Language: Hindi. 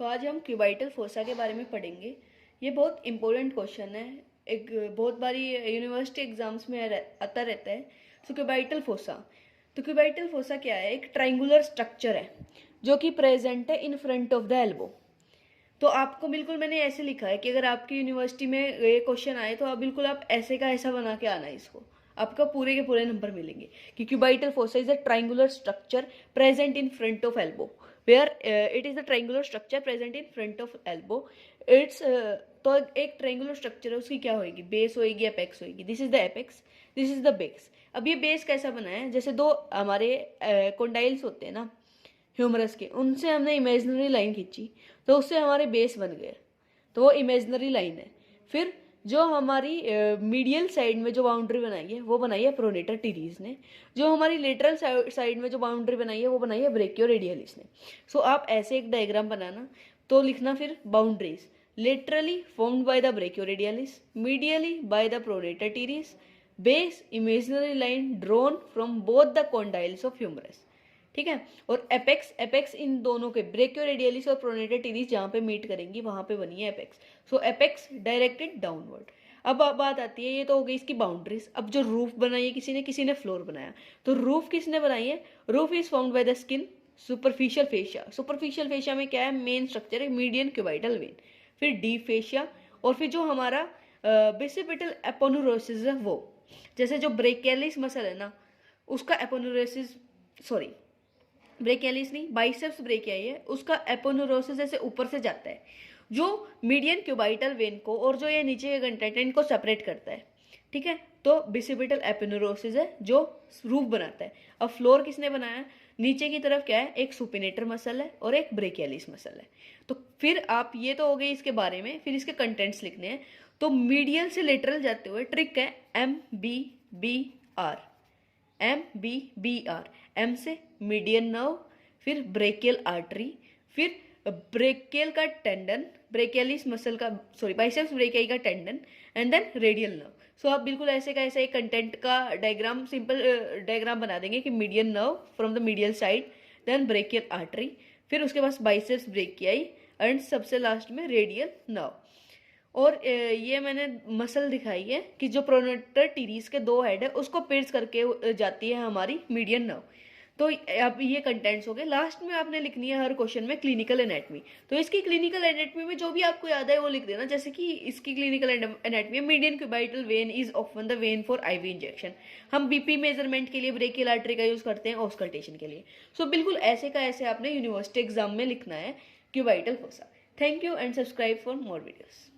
सो आज हम क्यूबाइटल फोसा के बारे में पढ़ेंगे। ये बहुत इंपॉर्टेंट क्वेश्चन है, एक बहुत बारी यूनिवर्सिटी एग्जाम्स में आता रहता है। सो क्यूबाइटल फोसा, तो क्यूबाइटल फोसा क्या है? एक ट्राइंगुलर स्ट्रक्चर है जो कि प्रेजेंट है इन फ्रंट ऑफ द एल्बो। तो आपको बिल्कुल मैंने ऐसे लिखा है कि अगर आपकी यूनिवर्सिटी में ये क्वेश्चन आए तो आप बिल्कुल आप ऐसे का ऐसा बना के आना है, इसको आपका पूरे के पूरे नंबर मिलेंगे। कि cubital fossa is a triangular structure present in front of elbow, where it is a triangular structure present in front of elbow. It's तो एक ट्राइंगुलर स्ट्रक्चर है, उसकी क्या होगी? बेस होगी, एपेक्स होगी। This is the apex, this is the base. अब ये बेस कैसा बना है? जैसे दो हमारे कॉन्डाइल्स होते हैं ना ह्यूमरस के, उनसे हमने इमेजिनरी लाइन खींची तो उससे हमारे बेस बन गए, तो वो इमेजिनरी लाइन है। फिर जो हमारी मीडियल साइड में जो बाउंड्री बनाई है वो बनाई है प्रोनेटर टीरीज ने। जो हमारी लेटरल साइड में जो बाउंड्री बनाई है वो बनाई है ब्रेकियो रेडियलिस ने। सो आप ऐसे एक डायग्राम बनाना, तो लिखना फिर boundaries laterally formed by the brachioradialis, medially by the pronator teres, base imaginary line drawn from both the condyles of humerus. ठीक है। और एपेक्स, एपेक्स इन दोनों के ब्रेकियो रेडियलिस और प्रोनेटर टीरीज जहां पे मीट करेंगी वहां पे बनी है apex. So apex directed downward. अब बात आती है, ये तो हो गई इसकी बाउंड्रीज। अब जो रूफ बनाई है किसी ने फ्लोर बनाया। तो रूफ किसने बनाई है? Roof is formed by the skin, superficial fascia. Superficial fascia में क्या है? मेन स्ट्रक्चर है मीडियन क्यूबाइटल वेन। फिर डीप फेशिया, और फिर जो हमारा बिसिपिटल एपोनुरोसिस है वो, जैसे जो ब्रेकियलिस मसल है ना उसका एपोनुरोसिस, सॉरी ब्रेकियलिस नहीं, बाइसेप्स ब्रेकियाई है, उसका एपोनुरोसिस ऐसे ऊपर से जाता है जो मीडियन क्यूबाइटल वेन को और जो ये नीचे के कंटेंट है इनको सेपरेट करता है। ठीक है। तो बिसिपिटल एपोनुरोसिस है जो रूफ बनाता है। अब फ्लोर किसने बनाया? नीचे की तरफ क्या है? एक सुपिनेटर मसल है और एक ब्रेकियलिस मसल है। तो फिर आप, ये तो हो गई इसके बारे में, फिर इसके कंटेंट्स लिखने हैं। तो मीडियल से लेटरल जाते हुए ट्रिक है MBBR, MBBR। एम से मीडियन नर्व, फिर ब्रेकियल आर्टरी, फिर ब्रेकियल का टेंडन, ब्रेकियलिस मसल का, सॉरी बाइसेप्स ब्रेकियाई का tendon, and then radial nerve. So आप बिल्कुल ऐसे का ऐसा एक कंटेंट का डायग्राम, सिंपल डायग्राम बना देंगे कि median nerve from the medial side, then brachial artery, फिर उसके पास बाइसेप्स ब्रेकियाई, एंड सबसे लास्ट में रेडियल नर्व। और ये मैंने मसल दिखाई है कि जो प्रोनेटर टीरीज के दो हेड है उसको पिर्स करके जाती है हमारी मीडियन नर्व। तो अब ये कंटेंट्स हो गए। लास्ट में आपने लिखनी है हर क्वेश्चन में क्लिनिकल एनाटमी। तो इसकी क्लिनिकल एनाटमी में जो भी आपको याद है वो लिख देना। जैसे कि इसकी clinical anatomy, median cubital vein is often the vein for IV injection. हम बीपी मेजरमेंट के लिए ब्रेकियल आर्टरी का यूज करते हैं ऑस्कल्टेशन के लिए। सो बिल्कुल ऐसे का ऐसे आपने यूनिवर्सिटी एग्जाम में लिखना है cubital fossa. Thank you and subscribe for more videos.